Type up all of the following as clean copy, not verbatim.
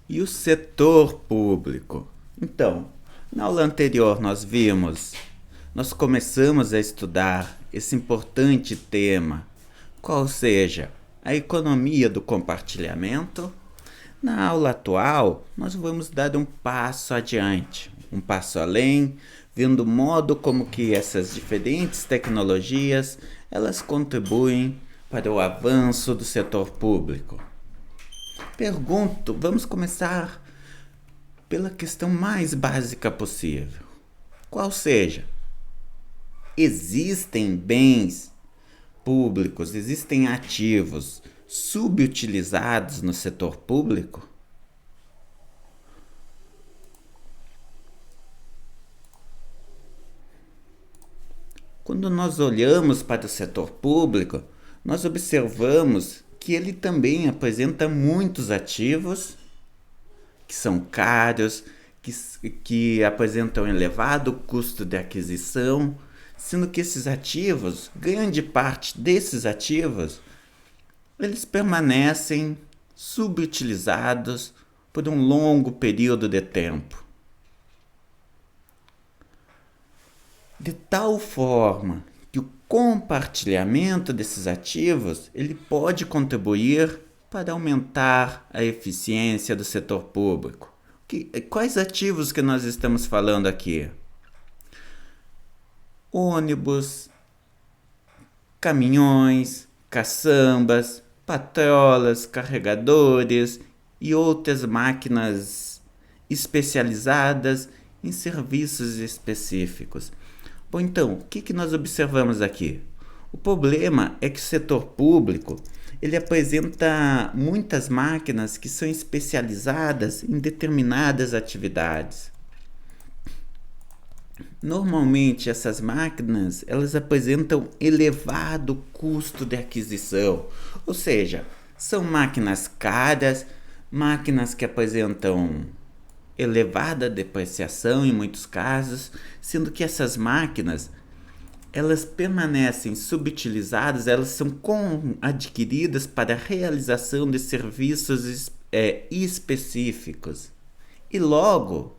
E o setor público? Então, na aula anterior nós começamos a estudar esse importante tema, qual seja a economia do compartilhamento. Na aula atual, nós vamos dar um passo adiante, um passo além, vendo o modo como que essas diferentes tecnologias elas contribuem para o avanço do setor público. Pergunto, vamos começar pela questão mais básica possível. Qual seja, existem bens públicos, existem ativos subutilizados no setor público? Quando nós olhamos para o setor público, nós observamos que ele também apresenta muitos ativos que são caros, que apresentam elevado custo de aquisição, sendo que esses ativos, grande parte desses ativos, eles permanecem subutilizados por um longo período de tempo. De tal forma que o compartilhamento desses ativos ele pode contribuir para aumentar a eficiência do setor público. Quais ativos que nós estamos falando aqui? Ônibus, caminhões, caçambas, patrolas, carregadores e outras máquinas especializadas em serviços específicos. Bom, então, o que nós observamos aqui? O problema é que o setor público ele apresenta muitas máquinas que são especializadas em determinadas atividades. Normalmente essas máquinas elas apresentam elevado custo de aquisição, ou seja, são máquinas caras, máquinas que apresentam elevada depreciação em muitos casos, sendo que essas máquinas elas permanecem subutilizadas, elas são adquiridas para a realização de serviços específicos e logo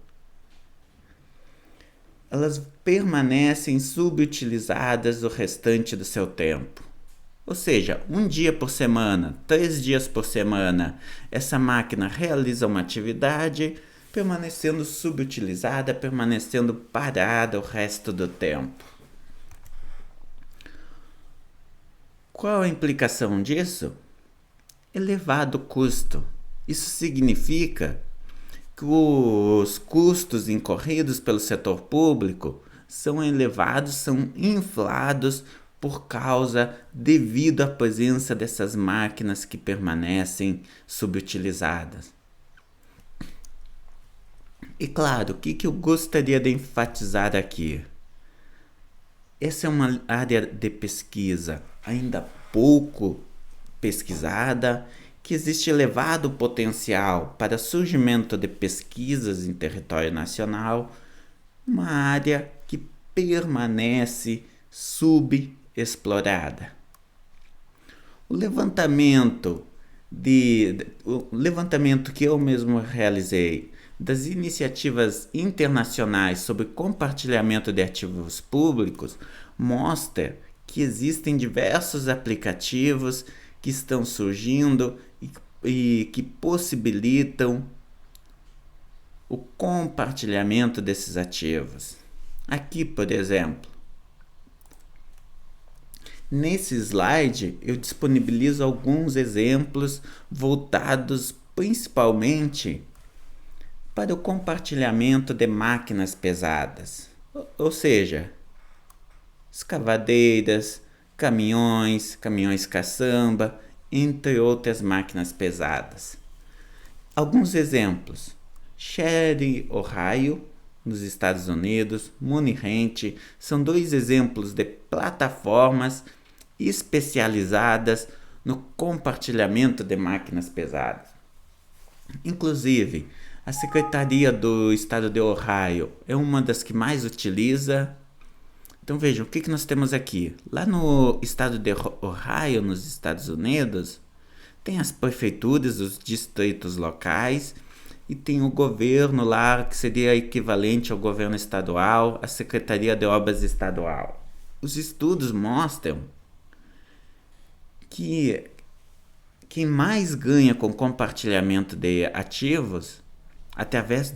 elas permanecem subutilizadas o restante do seu tempo. Ou seja, um dia por semana, 3 dias por semana, essa máquina realiza uma atividade, permanecendo subutilizada, permanecendo parada o resto do tempo. Qual a implicação disso? Elevado custo. Isso significa que os custos incorridos pelo setor público são elevados, são inflados devido à presença dessas máquinas que permanecem subutilizadas. E claro, o que eu gostaria de enfatizar aqui? Essa é uma área de pesquisa ainda pouco pesquisada, que existe elevado potencial para surgimento de pesquisas em território nacional, uma área que permanece subexplorada. O levantamento que eu mesmo realizei das iniciativas internacionais sobre compartilhamento de ativos públicos mostra que existem diversos aplicativos que estão surgindo e que possibilitam o compartilhamento desses ativos. Aqui, por exemplo, nesse slide eu disponibilizo alguns exemplos voltados principalmente para o compartilhamento de máquinas pesadas, ou seja, escavadeiras, caminhões caçamba, entre outras máquinas pesadas. Alguns exemplos: Sherry, Ohio, nos Estados Unidos, Muni Rent, são 2 exemplos de plataformas especializadas no compartilhamento de máquinas pesadas. Inclusive, a Secretaria do Estado de Ohio é uma das que mais utiliza. Então vejam, o que nós temos aqui? Lá no estado de Ohio, nos Estados Unidos, tem as prefeituras, os distritos locais, e tem o governo lá, que seria equivalente ao governo estadual, a Secretaria de Obras Estadual. Os estudos mostram que quem mais ganha com compartilhamento de ativos, através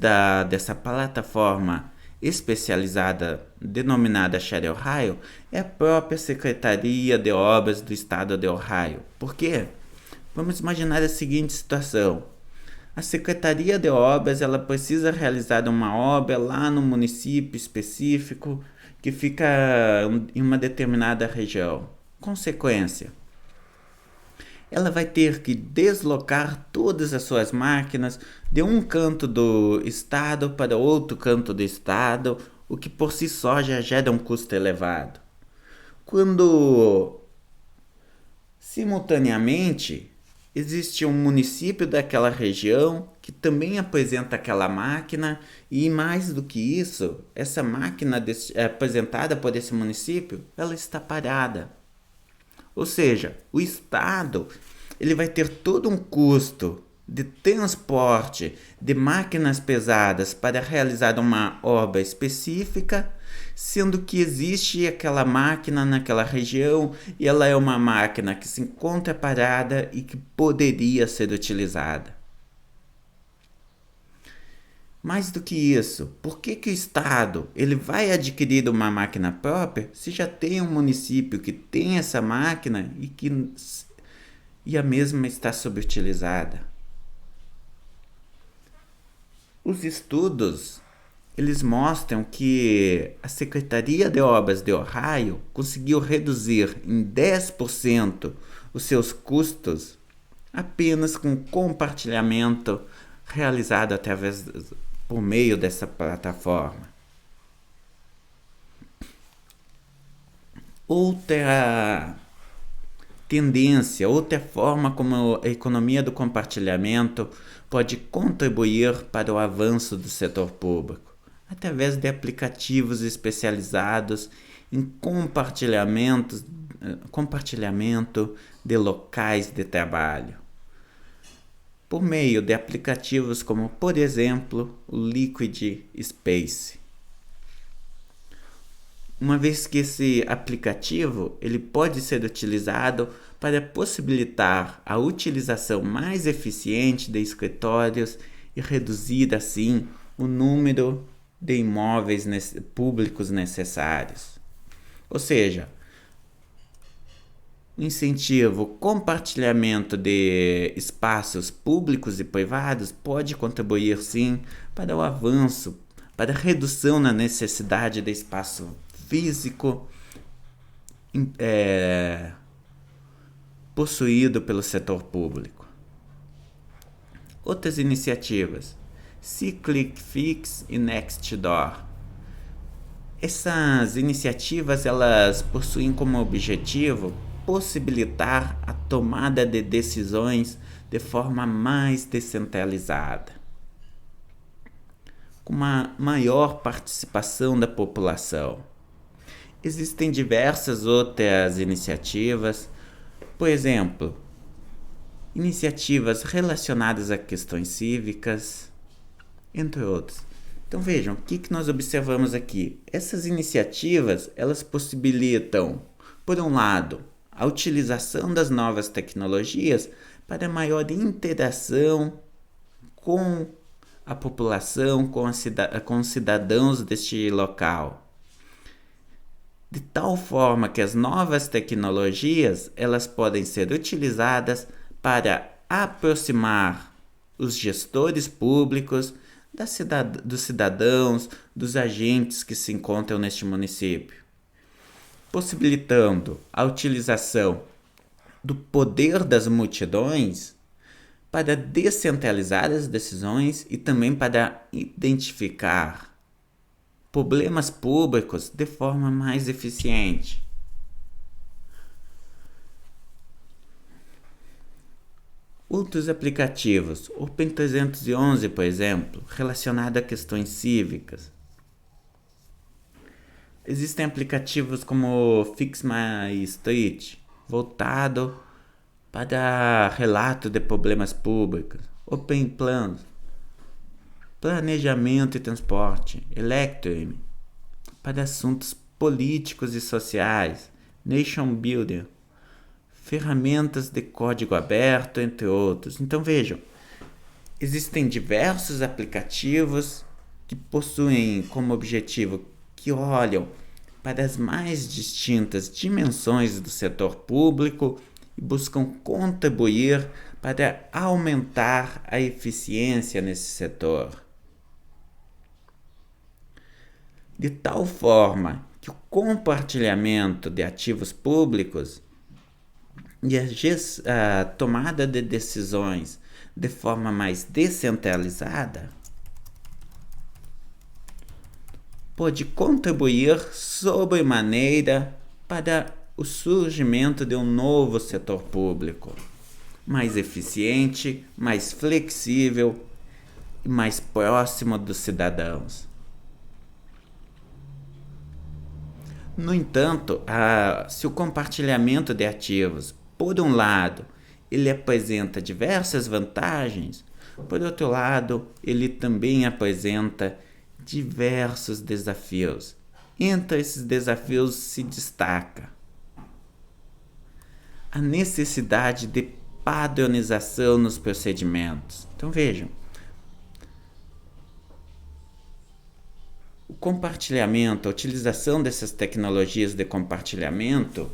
dessa plataforma especializada denominada Share Ohio, é a própria Secretaria de Obras do Estado de Ohio. Por quê? Vamos imaginar a seguinte situação. A Secretaria de Obras ela precisa realizar uma obra lá no município específico que fica em uma determinada região. Consequência, ela vai ter que deslocar todas as suas máquinas de um canto do estado para outro canto do estado, o que por si só já gera um custo elevado. Quando simultaneamente existe um município daquela região que também apresenta aquela máquina, e mais do que isso, essa máquina apresentada por esse município, ela está parada. Ou seja, o Estado ele vai ter todo um custo de transporte de máquinas pesadas para realizar uma obra específica, sendo que existe aquela máquina naquela região e ela é uma máquina que se encontra parada e que poderia ser utilizada. Mais do que isso, por que o Estado ele vai adquirir uma máquina própria se já tem um município que tem essa máquina e a mesma está subutilizada? Os estudos eles mostram que a Secretaria de Obras de Ohio conseguiu reduzir em 10% os seus custos apenas com compartilhamento realizado por meio dessa plataforma. Outra tendência, outra forma como a economia do compartilhamento pode contribuir para o avanço do setor público, através de aplicativos especializados em compartilhamento de locais de trabalho, por meio de aplicativos como, por exemplo, o Liquid Space. Uma vez que esse aplicativo ele pode ser utilizado para possibilitar a utilização mais eficiente de escritórios e reduzir assim o número de imóveis públicos necessários. Ou seja, o incentivo, compartilhamento de espaços públicos e privados pode contribuir sim para o avanço, para a redução na necessidade de espaço físico possuído pelo setor público. Outras iniciativas, SeeClickFix e Nextdoor. Essas iniciativas elas possuem como objetivo possibilitar a tomada de decisões de forma mais descentralizada, com uma maior participação da população. Existem diversas outras iniciativas, por exemplo, iniciativas relacionadas a questões cívicas, entre outros. Então vejam, o que nós observamos aqui? Essas iniciativas, elas possibilitam, por um lado, a utilização das novas tecnologias para maior interação com a população, com os cidadãos deste local. De tal forma que as novas tecnologias elas podem ser utilizadas para aproximar os gestores públicos dos cidadãos, dos agentes que se encontram neste município, possibilitando a utilização do poder das multidões para descentralizar as decisões e também para identificar problemas públicos de forma mais eficiente. Outros aplicativos, o PEN 311, por exemplo, relacionado a questões cívicas. Existem aplicativos como Fix My Street, voltado para relato de problemas públicos, Open Plans, planejamento e transporte, Electrum, para assuntos políticos e sociais, Nation Builder, ferramentas de código aberto, entre outros. Então vejam, existem diversos aplicativos que possuem como objetivo que olham para as mais distintas dimensões do setor público e buscam contribuir para aumentar a eficiência nesse setor. De tal forma que o compartilhamento de ativos públicos e a tomada de decisões de forma mais descentralizada pode contribuir sobremaneira para o surgimento de um novo setor público, mais eficiente, mais flexível e mais próximo dos cidadãos. No entanto, se o compartilhamento de ativos, por um lado, ele apresenta diversas vantagens, por outro lado, ele também apresenta diversos desafios. Entre esses desafios se destaca a necessidade de padronização nos procedimentos. Então vejam, o compartilhamento, a utilização dessas tecnologias de compartilhamento,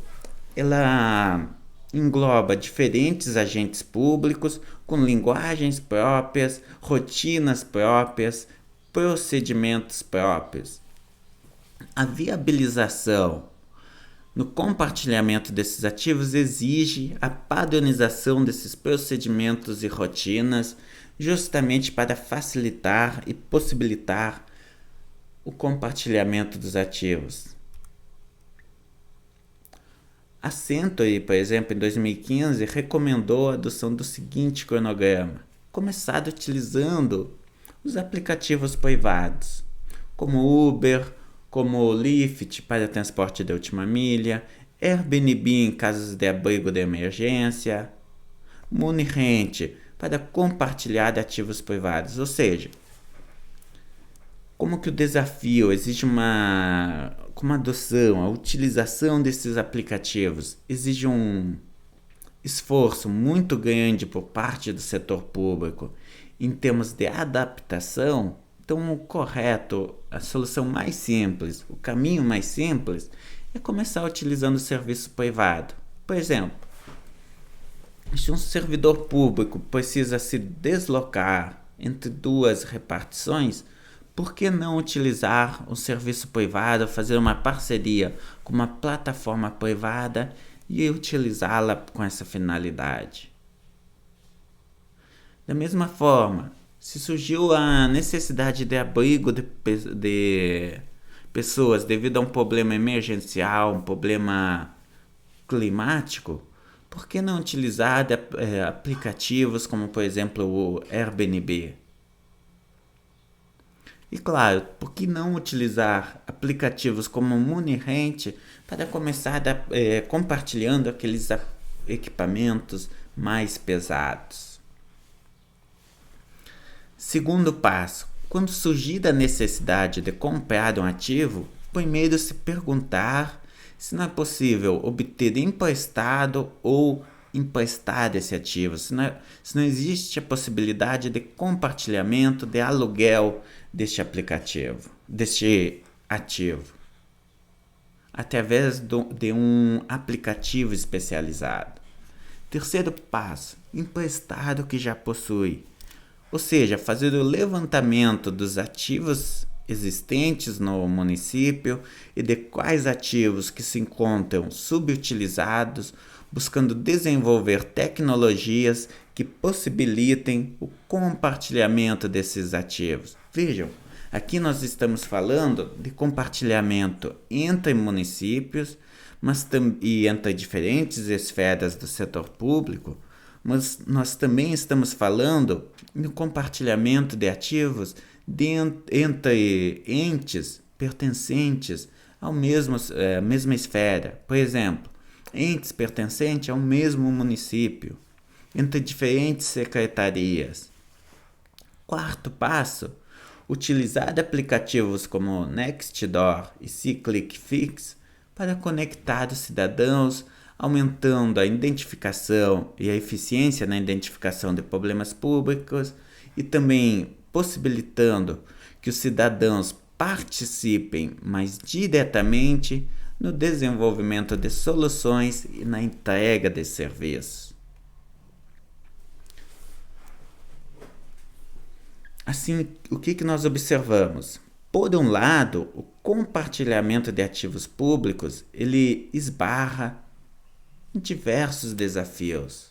ela engloba diferentes agentes públicos com linguagens próprias, rotinas próprias, procedimentos próprios. A viabilização no compartilhamento desses ativos exige a padronização desses procedimentos e rotinas, justamente para facilitar e possibilitar o compartilhamento dos ativos. A Century, por exemplo, em 2015, recomendou a adoção do seguinte cronograma: começar utilizando os aplicativos privados, como Uber, como Lyft para transporte de última milha, Airbnb em casos de abrigo de emergência, Munirrent para compartilhar ativos privados. Ou seja, como que o desafio exige como a adoção, a utilização desses aplicativos exige um esforço muito grande por parte do setor público em termos de adaptação. Então, o correto, a solução mais simples, o caminho mais simples é começar utilizando o serviço privado. Por exemplo, se um servidor público precisa se deslocar entre duas repartições, por que não utilizar um serviço privado, fazer uma parceria com uma plataforma privada e utilizá-la com essa finalidade? Da mesma forma, se surgiu a necessidade de abrigo de pessoas devido a um problema emergencial, um problema climático, por que não utilizar aplicativos como, por exemplo, o Airbnb? E claro, por que não utilizar aplicativos como o Munirrent para começar compartilhando aqueles equipamentos mais pesados? Segundo passo, quando surgir a necessidade de comprar um ativo, primeiro se perguntar se não é possível obter emprestado ou emprestar esse ativo, se não existe a possibilidade de compartilhamento, de aluguel deste ativo, através de um aplicativo especializado. Terceiro passo, emprestar o que já possui, ou seja, fazer o levantamento dos ativos existentes no município e de quais ativos que se encontram subutilizados, buscando desenvolver tecnologias que possibilitem o compartilhamento desses ativos. Vejam, aqui nós estamos falando de compartilhamento entre municípios, e entre diferentes esferas do setor público, mas nós também estamos falando no compartilhamento de ativos entre entes pertencentes à mesma esfera. Por exemplo, entes pertencentes ao mesmo município, entre diferentes secretarias. Quarto passo, utilizar aplicativos como Nextdoor e SeeClickFix para conectar os cidadãos, aumentando a identificação e a eficiência na identificação de problemas públicos e também possibilitando que os cidadãos participem mais diretamente no desenvolvimento de soluções e na entrega de serviços. Assim, o que nós observamos? Por um lado, o compartilhamento de ativos públicos ele esbarra em diversos desafios.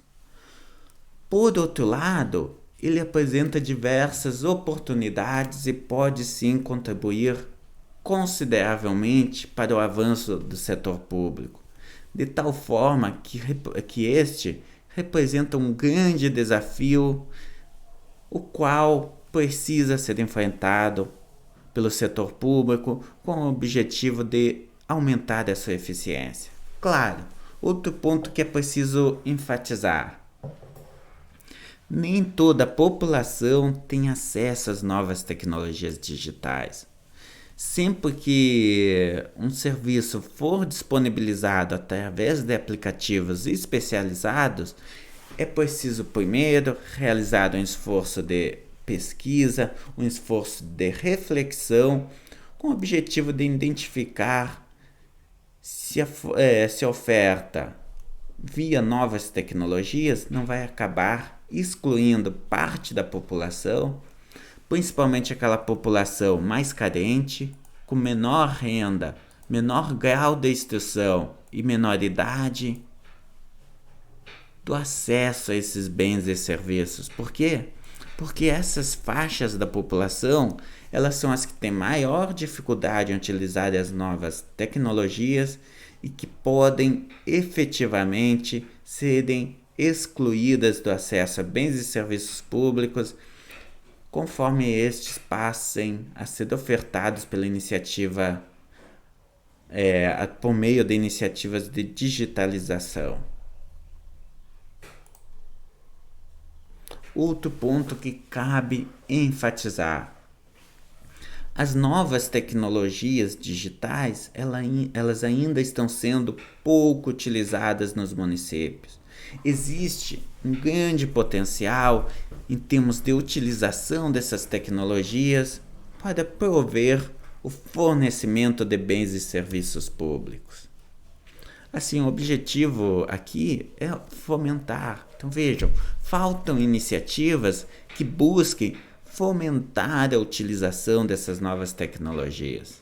Por outro lado, ele apresenta diversas oportunidades e pode sim contribuir consideravelmente para o avanço do setor público, de tal forma que este representa um grande desafio, o qual precisa ser enfrentado pelo setor público com o objetivo de aumentar essa eficiência. Claro, outro ponto que é preciso enfatizar: nem toda a população tem acesso às novas tecnologias digitais. Sempre que um serviço for disponibilizado através de aplicativos especializados, é preciso primeiro realizar um esforço de pesquisa, um esforço de reflexão, com o objetivo de identificar se a oferta via novas tecnologias não vai acabar excluindo parte da população, principalmente aquela população mais carente, com menor renda, menor grau de instrução e menor idade, do acesso a esses bens e serviços. Por quê? Porque essas faixas da população, elas são as que têm maior dificuldade em utilizar as novas tecnologias e que podem efetivamente serem excluídas do acesso a bens e serviços públicos, conforme estes passem a ser ofertados pela iniciativa, por meio de iniciativas de digitalização. Outro ponto que cabe enfatizar: as novas tecnologias digitais, elas ainda estão sendo pouco utilizadas nos municípios. Existe um grande potencial em termos de utilização dessas tecnologias para prover o fornecimento de bens e serviços públicos. Assim, o objetivo aqui é fomentar. Então vejam, faltam iniciativas que busquem fomentar a utilização dessas novas tecnologias.